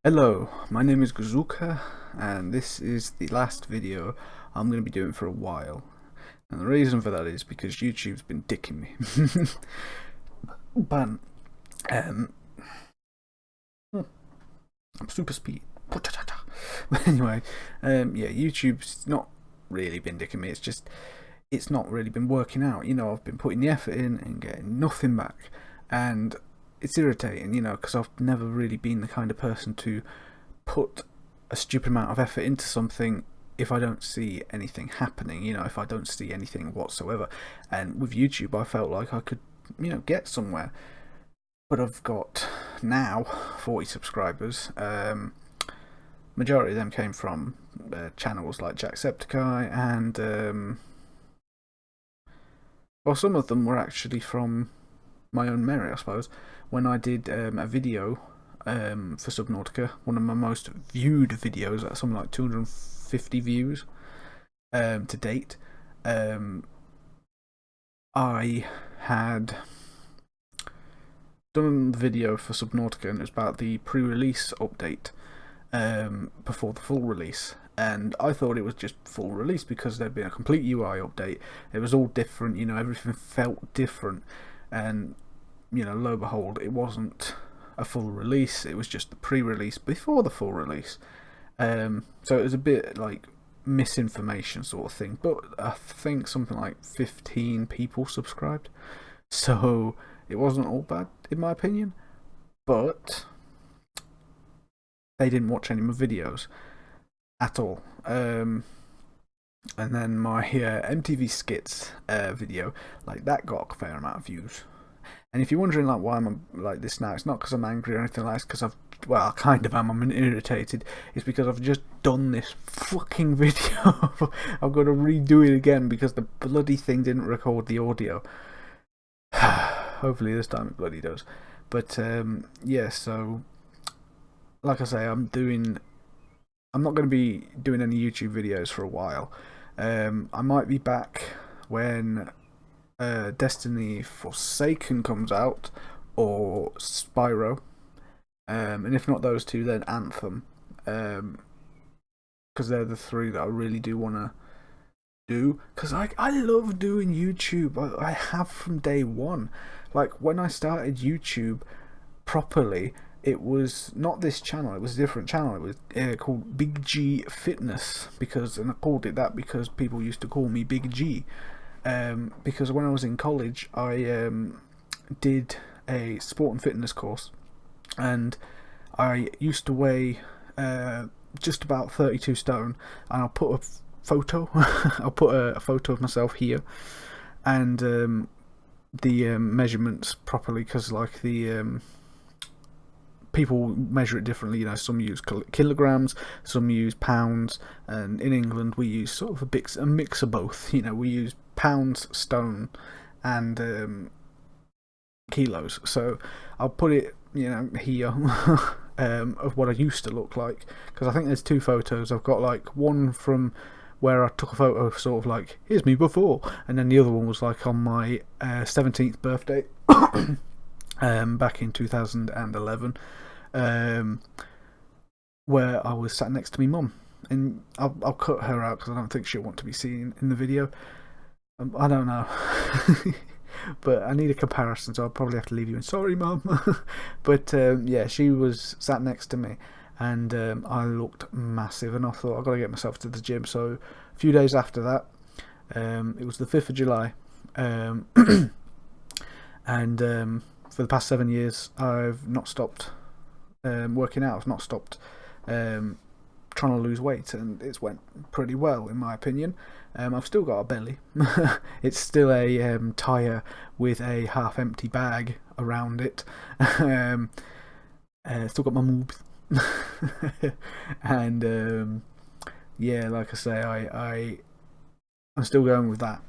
Hello, my name is Gazuka, and this is the last video I'm going to be doing for a while. And the reason for that is because YouTube's been dicking me. But I'm super speed. But anyway, yeah, YouTube's not really been dicking me. It's not really been working out. I've been putting the effort in and getting nothing back, and it's irritating, because I've never really been the kind of person to put a stupid amount of effort into something if I don't see anything happening, if I don't see anything whatsoever. And with YouTube, I felt like I could, get somewhere. But I've got now 40 subscribers. Majority of them came from channels like Jacksepticeye, and well, some of them were actually from my own merit, I suppose. When I did a video for Subnautica, one of my most viewed videos, at something like 250 views to date, I had done the video for Subnautica, and it was about the pre-release update before the full release. And I thought it was just full release because there'd been a complete UI update. It was all different, everything felt different. And lo and behold, it wasn't a full release. It was just the pre-release before the full release. So it was a bit like misinformation sort of thing. But I think something like 15 people subscribed, so it wasn't all bad in my opinion. But they didn't watch any of my videos at all. And then my MTV Skits video, that got a fair amount of views. And if you're wondering why I'm like this now, it's not because I'm angry or anything like that. Because I kind of am. I'm irritated. It's because I've just done this fucking video. I've got to redo it again because the bloody thing didn't record the audio. Hopefully this time it bloody does. But yeah, so like I say, I'm not going to be doing any YouTube videos for a while. I might be back when Destiny Forsaken comes out, or Spyro, and if not those two, then Anthem, because they're the three that I really do want to do, because I love doing YouTube. I have from day one. When I started YouTube properly, it was not this channel, it was a different channel. It was called Big G Fitness, and I called it that because people used to call me Big G. Because when I was in college, I did a sport and fitness course, and I used to weigh just about 32 stone, and I'll put a photo I'll put a photo of myself here, and the measurements properly, because the people measure it differently. Some use kilograms, some use pounds, and in England we use sort of a mix of both. We use pounds, stone, and kilos. So I'll put it, here, of what I used to look like, because I think there's two photos. I've got one from where I took a photo of sort of here's me before, and then the other one was on my 17th birthday back in 2011, where I was sat next to my mum, and I'll cut her out because I don't think she'll want to be seen in the video. I don't know. But I need a comparison, so I'll probably have to leave you in. Sorry, Mum. But yeah, she was sat next to me, and I looked massive, and I thought I've got to get myself to the gym. So a few days after that, it was the 5th of July, and for the past 7 years, I've not stopped working out. I've not stopped trying to lose weight, and it's went pretty well in my opinion. I've still got a belly. It's still a tyre with a half empty bag around it. Still got my moves. And yeah, like I say, I'm still going with that.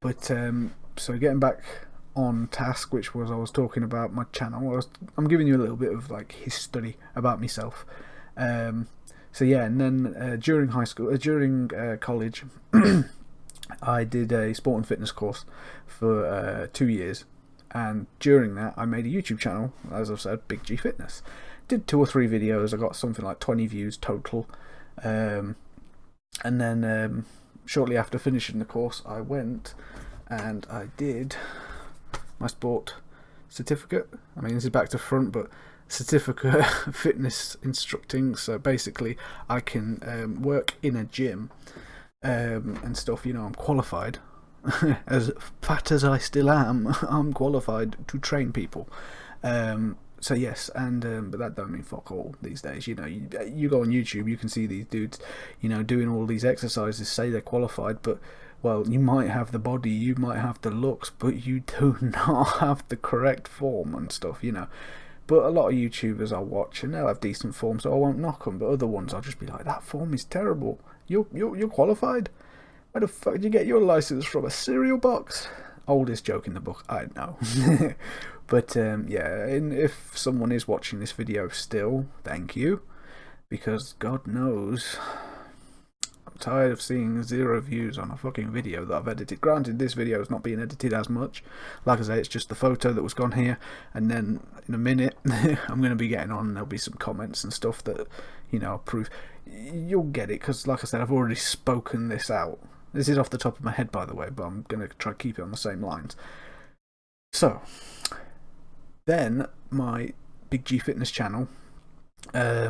But so getting back on task, which was I was talking about my channel. I'm giving you a little bit of history about myself. So yeah, and then during college, I did a sport and fitness course for 2 years, and during that I made a YouTube channel, as I've said, Big G Fitness. did 2 or 3 videos. I got something like 20 views total. And then shortly after finishing the course, I went and I did my sport certificate. I mean, this is back to front, but certificate fitness instructing. So basically, I can work in a gym and stuff. You know, I'm qualified. As fat as I still am, I'm qualified to train people. So yes, and but that don't mean fuck all these days. You know, you go on YouTube, you can see these dudes, you know, doing all these exercises, say they're qualified, but well, you might have the body, you might have the looks, but you do not have the correct form and stuff, you know. But a lot of YouTubers I watch, and they'll have decent form, so I won't knock them. But other ones, I'll just be like, that form is terrible. You're qualified. Where the fuck did you get your license from? A cereal box? Oldest joke in the book, I know. But yeah, and if someone is watching this video still, thank you, because God knows I'm tired of seeing 0 views on a fucking video that I've edited. Granted, this video is not being edited as much. Like I say, it's just the photo that was gone here, and then in a minute I'm going to be getting on, and there'll be some comments and stuff that, you know, prove. You'll get it, because like I said, I've already spoken this out. This is off the top of my head, by the way, but I'm going to try to keep it on the same lines. So, then my Big G Fitness channel, I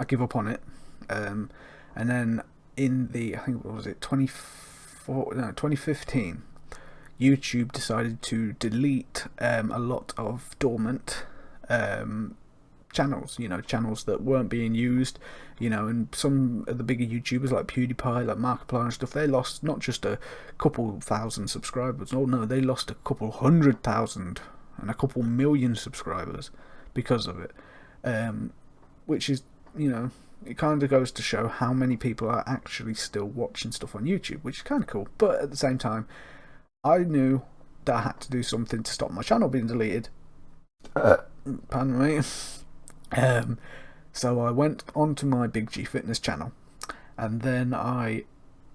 give up on it. And then in the, I think, what was it, 2015, YouTube decided to delete a lot of dormant channels, you know, channels that weren't being used, you know, and some of the bigger YouTubers like PewDiePie, like Markiplier and stuff, they lost not just a couple thousand subscribers, oh no, they lost a couple 100,000 and a couple million subscribers because of it, which is, you know, it kind of goes to show how many people are actually still watching stuff on YouTube, which is kind of cool. But at the same time, I knew that I had to do something to stop my channel being deleted. Pardon me. So I went onto my Big G Fitness channel, and then I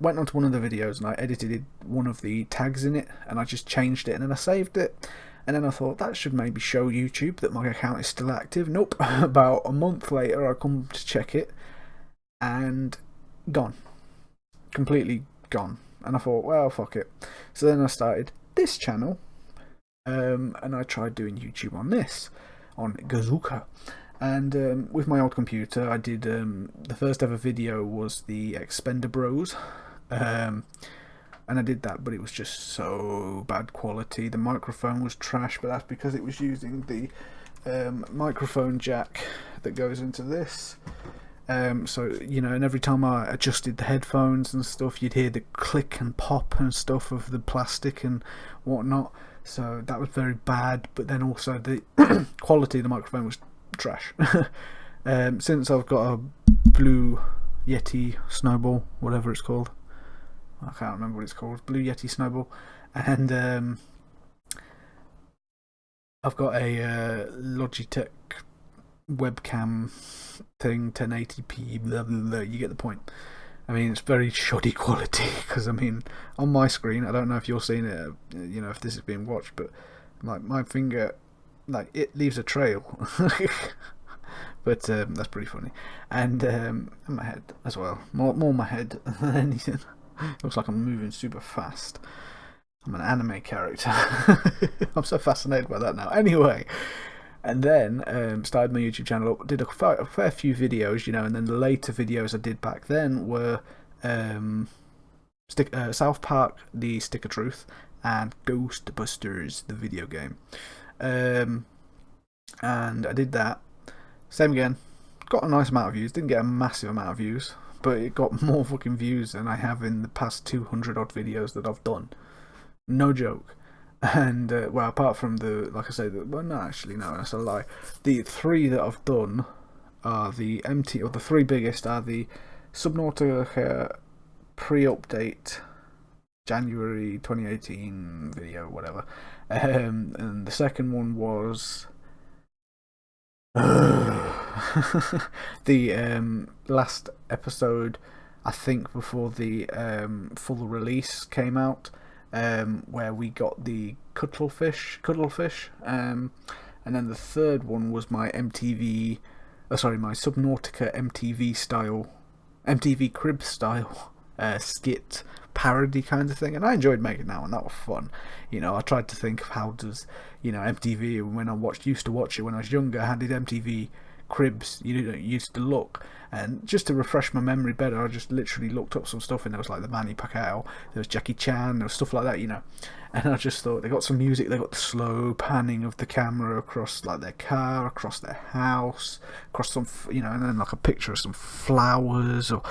went onto one of the videos and I edited one of the tags in it, and I just changed it, and then I saved it, and then I thought that should maybe show YouTube that my account is still active. Nope. About a month later I come to check it, and gone. Completely gone. And I thought, well, fuck it. So then I started this channel, and I tried doing YouTube on this, on Gazooka. And with my old computer, I did, the first ever video was the Expender Bros. And I did that, but it was just so bad quality. The microphone was trash, but that's because it was using the microphone jack that goes into this. So, you know, and every time I adjusted the headphones and stuff, you'd hear the click and pop and stuff of the plastic and whatnot. So that was very bad, but then also the quality of the microphone was trash. Since I've got a Blue Yeti Snowball, whatever it's called, I can't remember what it's called, Blue Yeti Snowball, and I've got a Logitech webcam thing, 1080p, blah, blah, blah, you get the point. I mean, it's very shoddy quality, because I mean, on my screen, I don't know if you're seeing it, you know, if this is being watched, but like my finger, like, it leaves a trail. But that's pretty funny. And my head as well, more my head than anything. Looks like I'm moving super fast. I'm an anime character. I'm so fascinated by that now. Anyway, and then started my YouTube channel up, did a fair few videos, you know, and then the later videos I did back then were South Park, the Stick of Truth, and Ghostbusters, the video game. And I did that. Same again. Got a nice amount of views. Didn't get a massive amount of views, but it got more fucking views than I have in the past 200 odd videos that I've done. No joke. And well, apart from the, like I say, well, no, actually, no, that's a lie. The 3 that I've done are the or the 3 biggest are the Subnautica pre-update January 2018 video, whatever. And the second one was the last episode, I think, before the full release came out, where we got the cuttlefish, and and then the third one was my MTV, my Subnautica MTV crib style skit parody kind of thing, and I enjoyed making that one. That was fun. I tried to think of how does MTV, when I used to watch it when I was younger, how did MTV cribs used to look, and just to refresh my memory better, I just literally looked up some stuff, and there was like the Manny Pacquiao, there was Jackie Chan, there was stuff like that, and I just thought they got some music, they got the slow panning of the camera across like their car, across their house, across some and then like a picture of some flowers or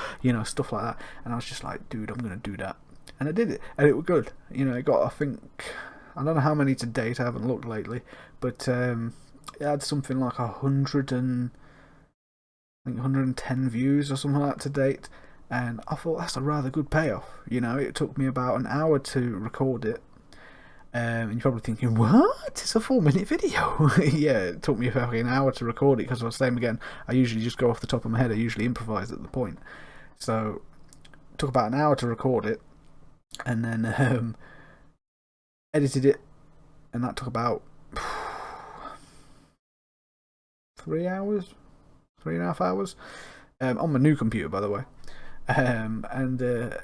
stuff like that, and I was just like, dude, I'm gonna do that, and I did it, and it was good. It got, I think, I don't know how many to date, I haven't looked lately, but it had something like 110 views or something like that to date, and I thought that's a rather good payoff. It took me about an hour to record it, and you're probably thinking, what? It's a 4-minute video. Yeah, it took me about an hour to record it, because I was saying again, I usually just go off the top of my head, I usually improvise at the point, so it took about an hour to record it, and then edited it, and that took about 3.5 hours, on my new computer, by the way, and that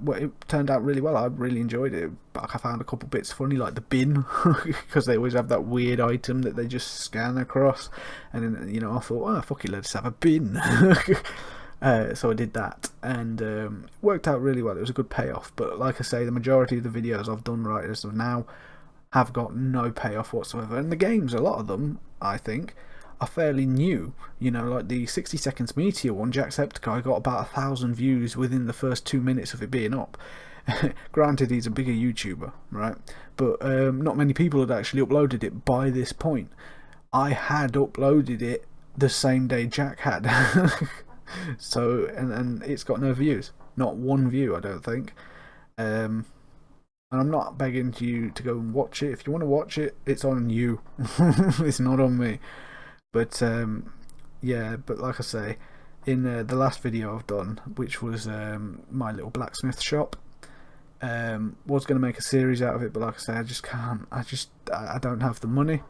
it turned out really well. I really enjoyed it. But I found a couple bits funny, like the bin, because they always have that weird item that they just scan across, and then I thought, oh fuck it, let's have a bin. So I did that, and it worked out really well. It was a good payoff, but like I say, the majority of the videos I've done right as of now have got no payoff whatsoever, and the games, a lot of them, I think, are fairly new. Like the 60 Seconds Meteor one, Jacksepticeye, got about 1,000 views within the first 2 minutes of it being up. Granted, he's a bigger YouTuber, right? But not many people had actually uploaded it by this point. I had uploaded it the same day Jack had. So, and it's got no views. Not one view, I don't think. And I'm not begging you to go and watch it. If you want to watch it, it's on you. It's not on me. But yeah, but like I say, in the last video I've done, which was my little blacksmith shop, was going to make a series out of it, but like I say, I just can't. I don't have the money,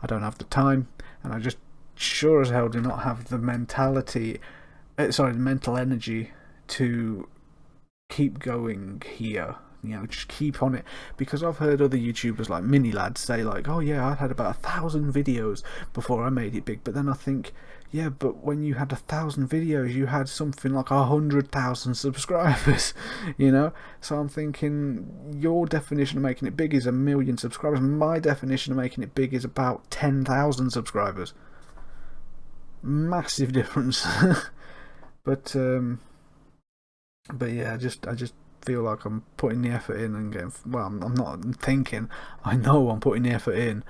I don't have the time, and I just sure as hell do not have the the mental energy to keep going here. Just keep on it, because I've heard other YouTubers like Mini Lads say like, oh yeah, I had about 1,000 videos before I made it big, but then I think, yeah, but when you had 1,000 videos, you had something like 100,000 subscribers, so I'm thinking, your definition of making it big is 1 million subscribers, my definition of making it big is about 10,000 subscribers. Massive difference. but yeah, I just feel like I'm putting the effort in and getting, well, I'm not thinking, I know I'm putting the effort in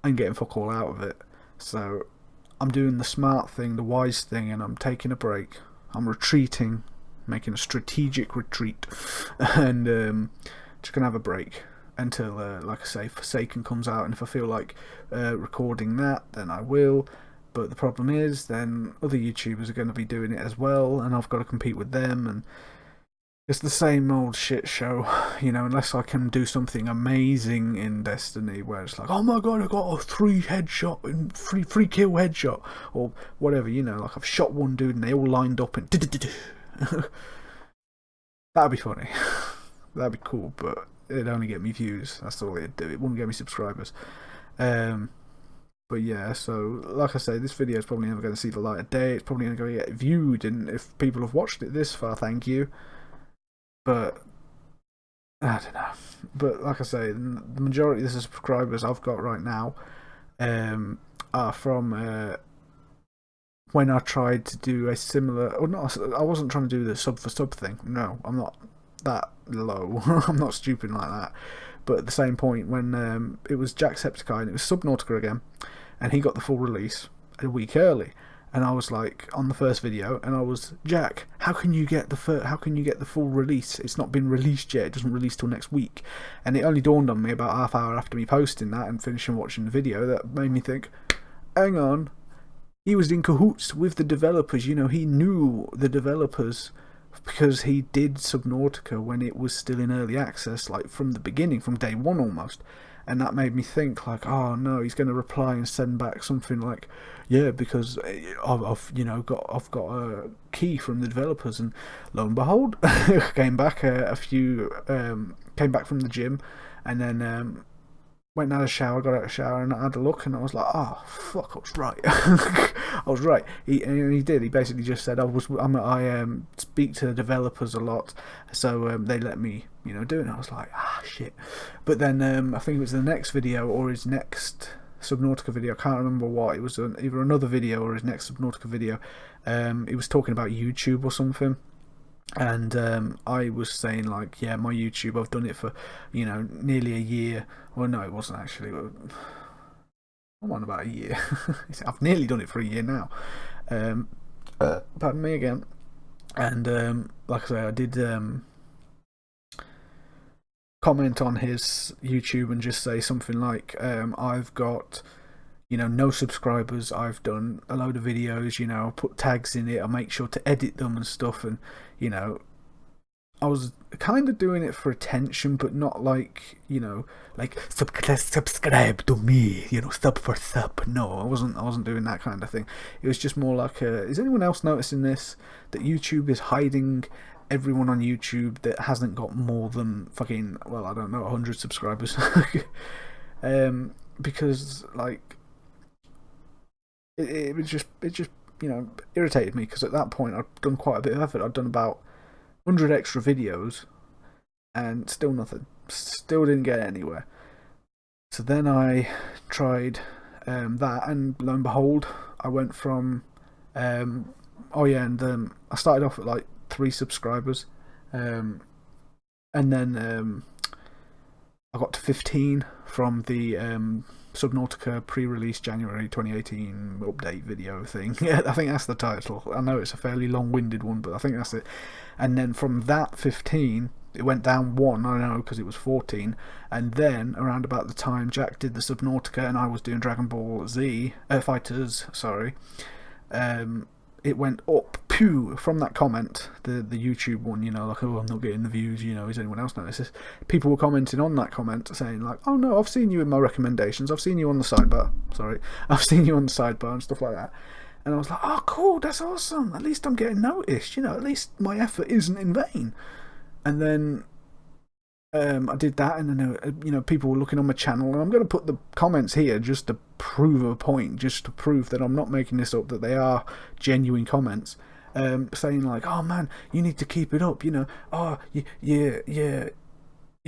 and getting fuck all out of it. So I'm doing the smart thing, the wise thing, and I'm taking a break. I'm retreating, making a strategic retreat, and just gonna have a break until like I say, Forsaken comes out, and if I feel like recording that, then I will. But the problem is, then other YouTubers are going to be doing it as well, and I've got to compete with them, and it's the same old shit show, unless I can do something amazing in Destiny where it's like, oh my god, I got a 3 headshot and 3 kill headshot, or whatever, like I've shot one dude and they all lined up and that'd be funny. That'd be cool, but it'd only get me views. That's all it'd do. It wouldn't get me subscribers. But yeah, so like I say, this video is probably never going to see the light of day. It's probably going to get viewed, and if people have watched it this far, thank you. But I don't know. But like I say, the majority of the subscribers I've got right now are from when I tried to do a similar, or not, I wasn't trying to do the sub for sub thing. No, I'm not that low. I'm not stupid like that. But at the same point, when it was Jacksepticeye and it was Subnautica again, and he got the full release a week early, and I was like on the first video, and I was, Jack, how can you get the full release? It's not been released yet. It doesn't release till next week. And it only dawned on me about half hour after me posting that and finishing watching the video that made me think, hang on, he was in cahoots with the developers. He knew the developers because he did Subnautica when it was still in early access, like from the beginning, from day one almost. and that made me think like, oh no, he's going to reply and send back something like, yeah, because I've I've got a key from the developers, and lo and behold, came back came back from the gym, and then went and had a shower, got out of the shower, and I had a look, and I was like, oh fuck, I was right. I was right. He did. He basically just said, I speak to the developers a lot, so they let me do it. And I was like, ah shit. But then I think it was the next video or his next Subnautica video, I can't remember what it was, either another video or his next Subnautica video. He was talking about YouTube or something. And I was saying like, yeah, my YouTube, I've done it for nearly a year. Well, no, it wasn't actually. I'm on about a year. I've nearly done it for a year now. Pardon me again. And like I say, I did comment on his YouTube and just say something like, I've got no subscribers, I've done a load of videos, I put tags in it, I make sure to edit them and stuff, and I was kind of doing it for attention, but not like like subscribe to me, sub for sub. No, I wasn't doing that kind of thing. It was just more like, is anyone else noticing this, that YouTube is hiding everyone on YouTube that hasn't got more than fucking, well, I don't know, 100 subscribers? Because like it just irritated me, because at that point I'd done quite a bit of effort. I'd done about 100 extra videos and still nothing, still didn't get anywhere. So then I tried that, and lo and behold, I went from I started off at like 3 subscribers, and then I got to 15 from the Subnautica pre-release January 2018 update video thing. Yeah, I think that's the title. I know it's a fairly long-winded one, but I think that's it. And then from that 15, it went down 1, I know, because it was 14. And then around about the time Jack did the Subnautica and I was doing Dragon Ball Z Fighters, sorry, it went up, pew, from that comment, the YouTube one, like, oh, I'm not getting the views, is anyone else notice this? People were commenting on that comment saying like, oh no, I've seen you in my recommendations, I've seen you on the sidebar, I've seen you on the sidebar and stuff like that. And I was like, oh cool, that's awesome, at least I'm getting noticed, at least my effort isn't in vain. And then I did that, and then people were looking on my channel, and I'm going to put the comments here just to prove a point, just to prove that I'm not making this up, that they are genuine comments, saying like, oh man, you need to keep it up, oh you're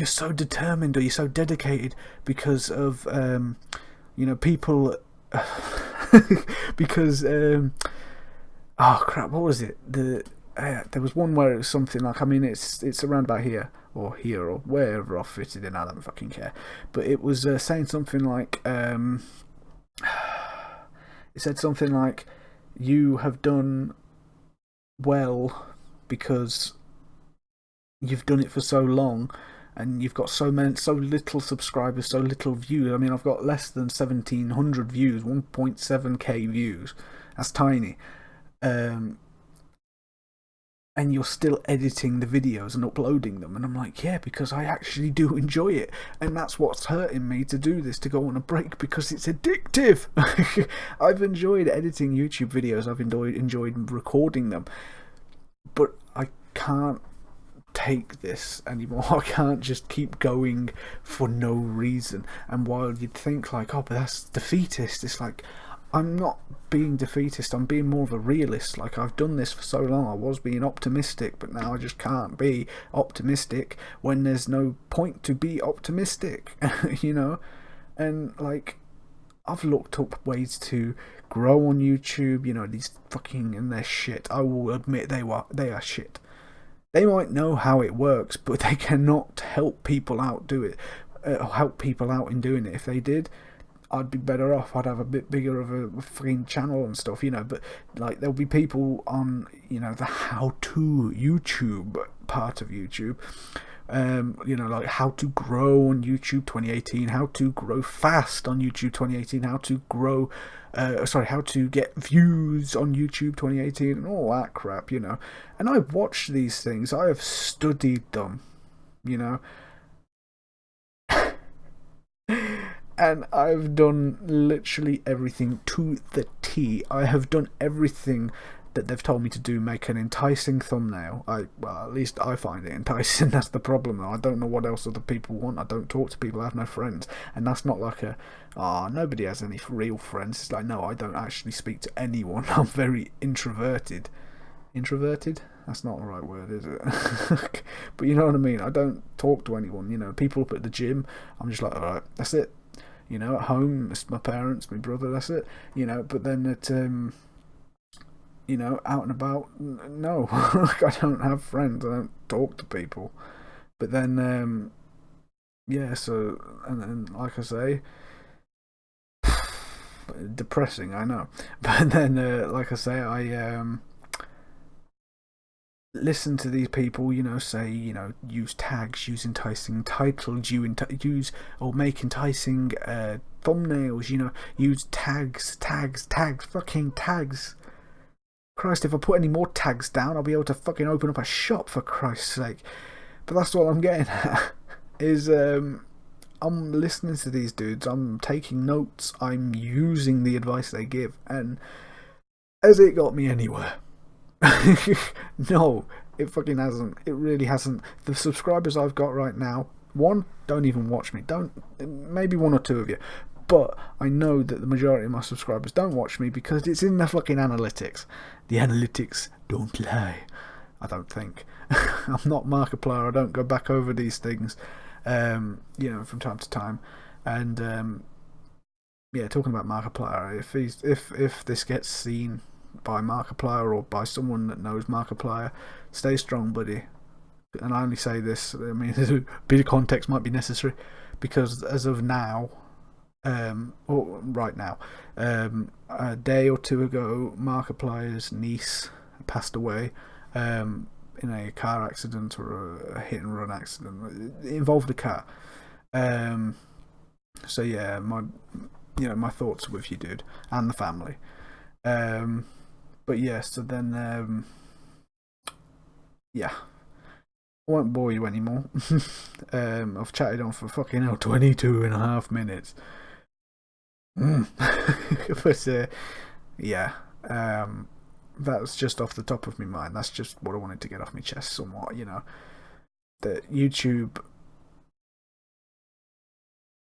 so determined, or you're so dedicated, because of people because oh crap, what was it, there was one where it was something like, I mean, it's around about here or wherever I fitted in, I don't fucking care, but it was saying something like, it said something like, you have done well because you've done it for so long, and you've got so little subscribers, so little views. I mean, I've got less than 1,700 views, 1.7k views. That's tiny. And you're still editing the videos and uploading them. And I'm like, yeah, because I actually do enjoy it. And that's what's hurting me to do this, to go on a break, because it's addictive. I've enjoyed editing YouTube videos. I've enjoyed recording them. But I can't take this anymore. I can't just keep going for no reason. And while you'd think like, oh, but that's defeatist, it's like, I'm not being defeatist, I'm being more of a realist. Like, I've done this for so long, I was being optimistic, but now I just can't be optimistic when there's no point to be optimistic, And like, I've looked up ways to grow on YouTube, these fucking, and they're shit. I will admit they are shit. They might know how it works, but they cannot help people out help people out in doing it. If they did, I'd be better off. I'd have a bit bigger of a fucking channel and stuff, but like, there'll be people on, the how-to YouTube part of YouTube, like how to grow on YouTube 2018, how to grow fast on YouTube 2018, how to grow, how to get views on YouTube 2018, and all that crap, And I've watched these things, I have studied them, And I've done literally everything to the T. I have done everything that they've told me to do. Make an enticing thumbnail. Well, at least I find it enticing. That's the problem, though. I don't know what else other people want. I don't talk to people. I have no friends. And that's not like nobody has any real friends. It's like, no, I don't actually speak to anyone. I'm very introverted. Introverted? That's not the right word, is it? But you know what I mean. I don't talk to anyone. You know, people up at the gym, I'm just like, alright, that's it. You know, at home, it's my parents, my brother, that's it. You know, but then at you know, out and about, no. I don't have friends. I don't talk to people. But then yeah, so, and then, like I say, depressing, I know. But then like I say, I listen to these people, you know, say, you know, use tags, use enticing titles, use or make enticing thumbnails, you know, use tags, fucking tags. Christ, if I put any more tags down, I'll be able to fucking open up a shop, for Christ's sake. But that's what I'm getting at, is I'm listening to these dudes, I'm taking notes, I'm using the advice they give, and has it got me anywhere? No, it fucking hasn't. It really hasn't. The subscribers I've got right now, one, don't even watch me. Maybe one or two of you. But I know that the majority of my subscribers don't watch me because it's in the fucking analytics. The analytics don't lie, I don't think. I'm not Markiplier. I don't go back over these things, you know, from time to time. And yeah, talking about Markiplier, if this gets seen by Markiplier or by someone that knows Markiplier, stay strong, buddy. And I only say this, I mean, a bit of context might be necessary, because as of now, or right now, a day or two ago, Markiplier's niece passed away in a car accident, or a hit and run accident. It involved a car. So yeah, my thoughts are with you, dude, and the family. But yeah, so then yeah, I won't bore you anymore. I've chatted on for fucking hell 22.5 minutes. But yeah, that's just off the top of my mind. That's just what I wanted to get off my chest somewhat, you know. That YouTube,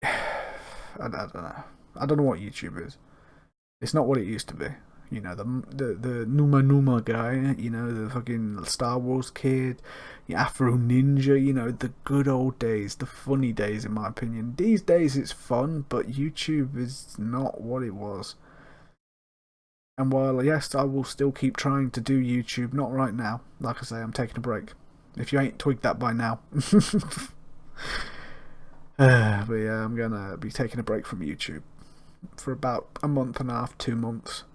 I don't know. I don't know what YouTube is. It's not what it used to be. You know, the Numa guy, you know, the fucking Star Wars kid, the Afro Ninja, you know, the good old days, the funny days, in my opinion. These days it's fun, but YouTube is not what it was. And while, yes, I will still keep trying to do YouTube, not right now. Like I say, I'm taking a break. If you ain't twigged that by now. But yeah, I'm gonna be taking a break from YouTube for about a month and a half, 2 months.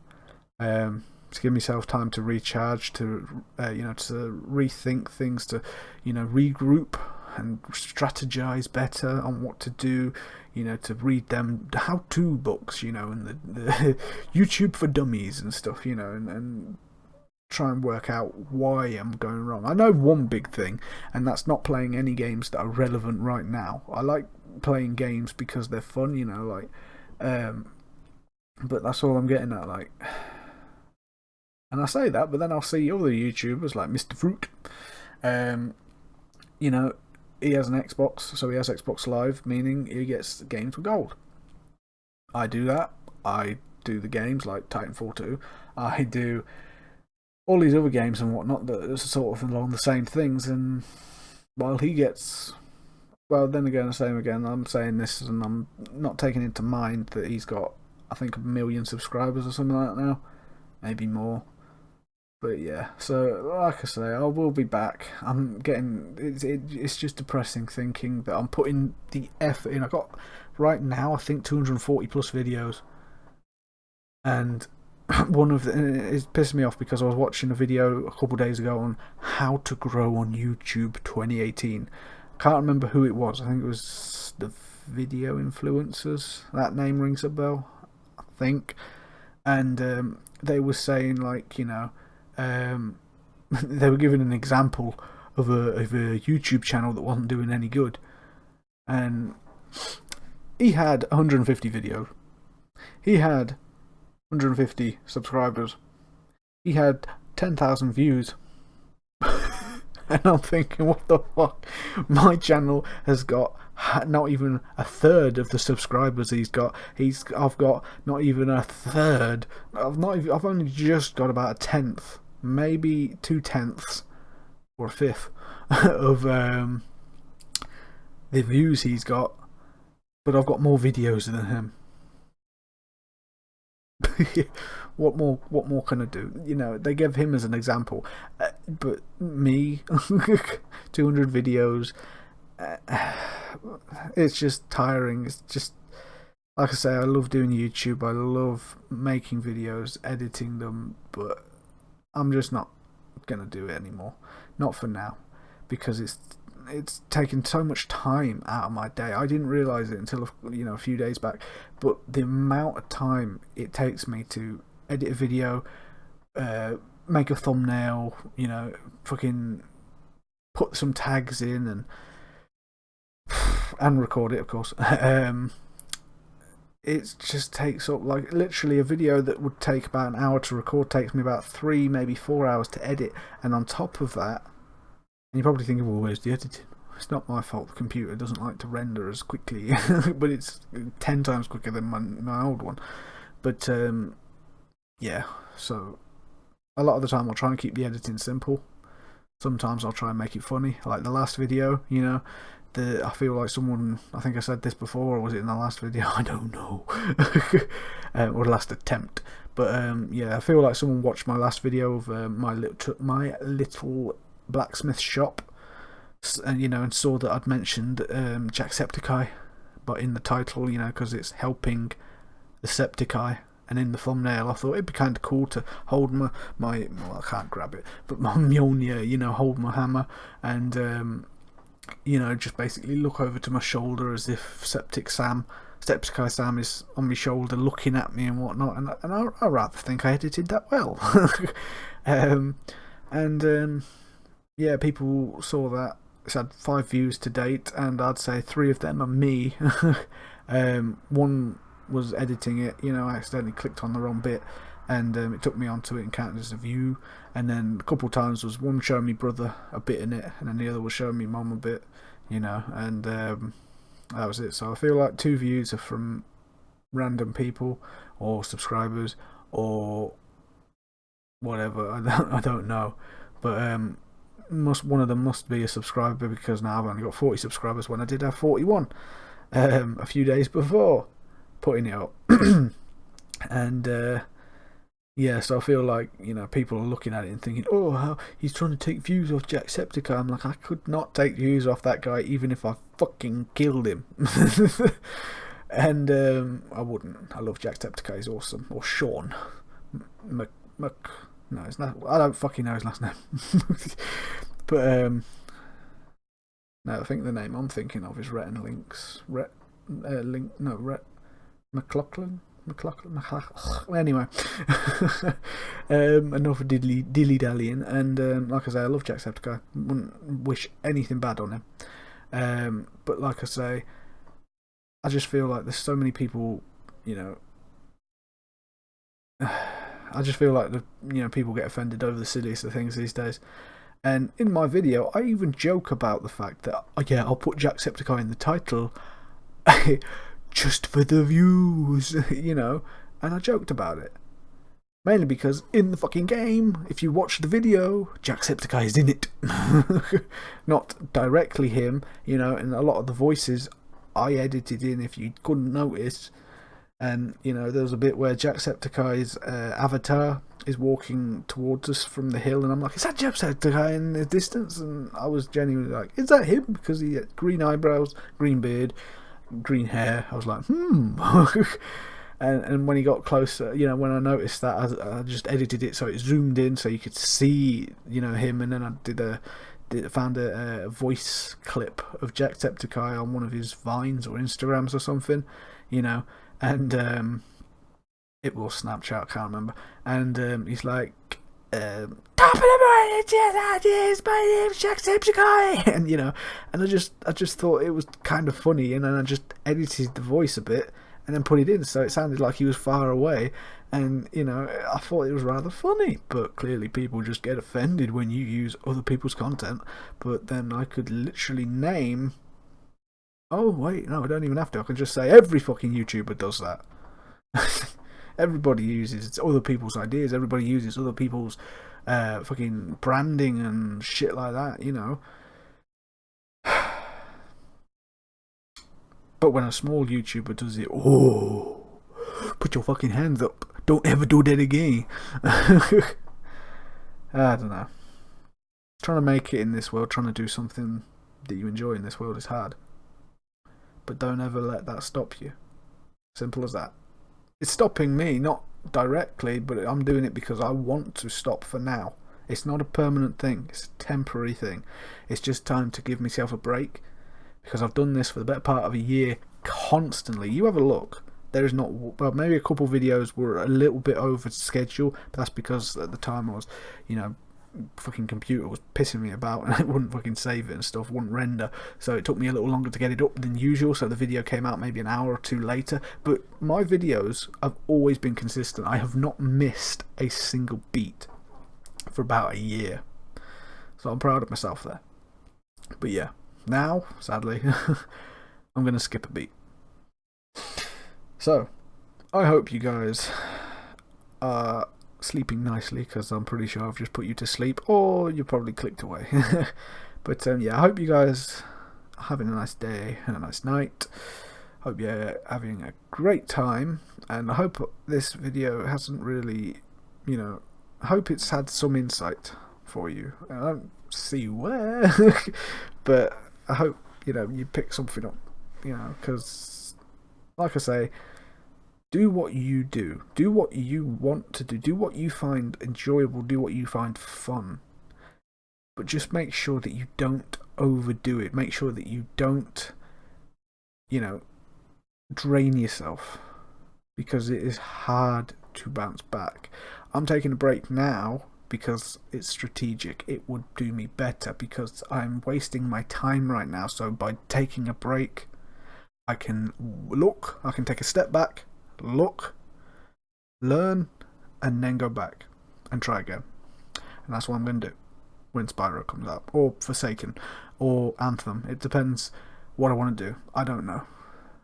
To give myself time to recharge, to you know, to rethink things, to, you know, regroup and strategize better on what to do, you know, to read them how-to books, you know, and the YouTube for dummies and stuff, you know, and try and work out why I'm going wrong. I know one big thing, and that's not playing any games that are relevant right now. I like playing games because they're fun, you know, like, but that's all I'm getting at, like. And I say that, but then I'll see other YouTubers like Mr. Fruit. You know, he has an Xbox, so he has Xbox Live, meaning he gets games with gold. I do that. I do the games like Titanfall 2. I do all these other games and whatnot that are sort of along the same things. And while he gets, well, then again, I'm saying this and I'm not taking into mind that he's got, I think, 1 million subscribers or something like that now. Maybe more. But yeah, so like I say, I will be back. I'm getting, it's just depressing thinking that I'm putting the effort in. I got, right now, I think 240 plus videos. And one of it's pissed me off because I was watching a video a couple of days ago on how to grow on YouTube 2018. Can't remember who it was. I think it was the Video Influencers. That name rings a bell, I think. And they were saying, like, you know, they were giving an example of a YouTube channel that wasn't doing any good, and he had 150 videos. He had 150 subscribers. He had 10,000 views. And I'm thinking, what the fuck? My channel has got not even a third of the subscribers he's got. I've got not even a third. I've only just got about a tenth, maybe 2/10 or a fifth of the views he's got. But I've got more videos than him. What more can I do? You know, they give him as an example, but me, 200 videos, it's just tiring. It's just, like I say, I love doing YouTube, I love making videos, editing them, but I'm just not gonna do it anymore. Not for now, because it's taken so much time out of my day. I didn't realise it until a few days back, but the amount of time it takes me to edit a video, make a thumbnail, fucking put some tags in and record it, of course. It just takes up, like, literally a video that would take about an hour to record takes me about 3, maybe 4 hours to edit, and on top of that, and you're probably thinking, well, where's the editing? It's not my fault the computer doesn't like to render as quickly, but it's 10 times quicker than my old one. But yeah, so a lot of the time I'll try and keep the editing simple. Sometimes I'll try and make it funny, like the last video, I feel like someone, I think I said this before, or was it in the last video? I don't know. Or last attempt. But yeah, I feel like someone watched my last video of my little blacksmith shop, and saw that I'd mentioned Jacksepticeye, but in the title, because it's helping the Septiceye, and in the thumbnail I thought it'd be kind of cool to hold my well, I can't grab it, but my Mjolnir, hold my hammer, and just basically look over to my shoulder as if Septiceye Sam is on my shoulder looking at me and whatnot, and I rather think I edited that well. Yeah, people saw that. It's had 5 views to date, and I'd say 3 of them are me. One was editing it, I accidentally clicked on the wrong bit, and it took me onto it and counted as a view. And then a couple of times was one showing me brother a bit in it, and then the other was showing me mum a bit, and that was it. So I feel like 2 views are from random people or subscribers or whatever. I don't know, but one of them must be a subscriber, because now I've only got 40 subscribers when I did have 41 a few days before putting it up. And yeah, so I feel like people are looking at it and thinking, oh, how he's trying to take views off Jacksepticeye. I'm like, I could not take views off that guy even if I fucking killed him. And I wouldn't. I love Jacksepticeye, he's awesome. Or Sean no, it's not. I don't fucking know his last name. But no, I think the name I'm thinking of is Rhett and Link's Rhett McLaughlin. Anyway, enough of dilly dallying. And like I say, I love Jacksepticeye. Wouldn't wish anything bad on him. But like I say, I just feel like there's so many people, I just feel like people get offended over the silliest of things these days. And in my video, I even joke about the fact that, I'll put Jacksepticeye in the title just for the views, and I joked about it. Mainly because in the fucking game, if you watch the video, Jacksepticeye is in it. Not directly him, and a lot of the voices I edited in, if you couldn't notice. And there was a bit where Jacksepticeye's avatar is walking towards us from the hill, and I'm like, is that Jacksepticeye in the distance? And I was genuinely like, is that him? Because he had green eyebrows, green beard, green hair. I was like, and when he got closer, when I noticed that, I just edited it so it zoomed in so you could see him, and then I found a voice clip of Jacksepticeye on one of his Vines or Instagrams or something, and it was Snapchat, I can't remember, and he's like, Tom, top of the morning, ideas, my name's Jacksepticeye, and and I just thought it was kind of funny, and then I just edited the voice a bit and then put it in so it sounded like he was far away, and I thought it was rather funny. But clearly people just get offended when you use other people's content. But then I could literally name, oh wait, no, I don't even have to, I can just say every fucking YouTuber does that. Everybody uses other people's ideas, everybody uses other people's fucking branding and shit like that, But when a small YouTuber does it, oh, put your fucking hands up. Don't ever do that again. I don't know. Trying to make it in this world, trying to do something that you enjoy in this world is hard. But don't ever let that stop you. Simple as that. It's stopping me, not directly, but I'm doing it because I want to stop for now. It's not a permanent thing. It's a temporary thing. It's just time to give myself a break, because I've done this for the better part of a year constantly. You have a look. There is not, well, maybe a couple of videos were a little bit over schedule, but that's because at the time I was, fucking computer was pissing me about and it wouldn't fucking save it and stuff, wouldn't render, so it took me a little longer to get it up than usual, so the video came out maybe an hour or two later. But my videos have always been consistent. I have not missed a single beat for about a year, so I'm proud of myself there. But yeah, now sadly I'm gonna skip a beat. So I hope you guys are sleeping nicely, because I'm pretty sure I've just put you to sleep, or you probably clicked away. But yeah, I hope you guys are having a nice day and a nice night. Hope you're having a great time, and I hope this video hasn't really, I hope it's had some insight for you. I don't see where, but I hope you pick something up, because like I say, do what you do. Do what you want to do. Do what you find enjoyable. Do what you find fun. But just make sure that you don't overdo it. Make sure that you don't, drain yourself. Because it is hard to bounce back. I'm taking a break now because it's strategic. It would do me better because I'm wasting my time right now. So by taking a break, I can take a step back, look, learn, and then go back and try again. And that's what I'm going to do when Spyro comes out, or Forsaken, or Anthem. It depends what I want to do. I don't know.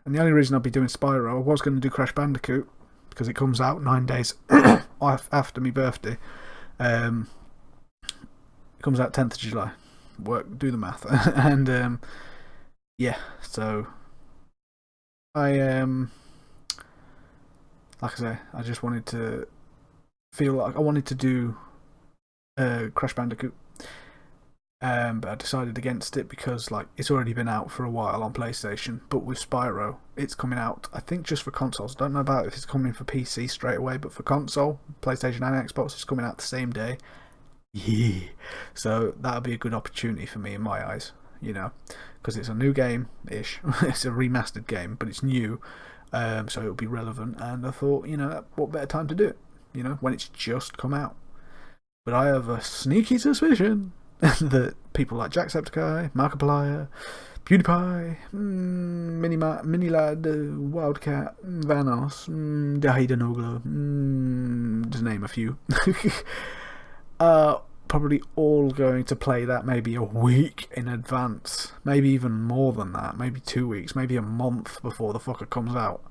And the only reason I'll be doing Spyro, I was going to do Crash Bandicoot because it comes out 9 days after my birthday. It comes out 10th of July. Do the math. And yeah, so like I say, I just wanted to feel like I wanted to do Crash Bandicoot, but I decided against it because it's already been out for a while on PlayStation. But with Spyro, it's coming out, I think, just for consoles. Don't know about if it's coming for PC straight away, but for console, PlayStation and Xbox, it's coming out the same day. Yeah, so that'll be a good opportunity for me in my eyes, because it's a new game-ish. It's a remastered game, but it's new. So it'll be relevant, and I thought, what better time to do it, when it's just come out. But I have a sneaky suspicion that people like Jacksepticeye, Markiplier, PewDiePie, Minilad, Wildcat, Vanos, Dahidanoglu, just name a few, are probably all going to play that maybe a week in advance, maybe even more than that, maybe 2 weeks, maybe a month before the fucker comes out,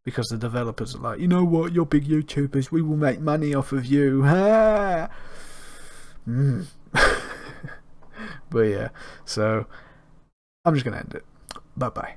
because the developers are like, you know what, you're big YouTubers, we will make money off of you. But yeah, so I'm just gonna end it. Bye bye.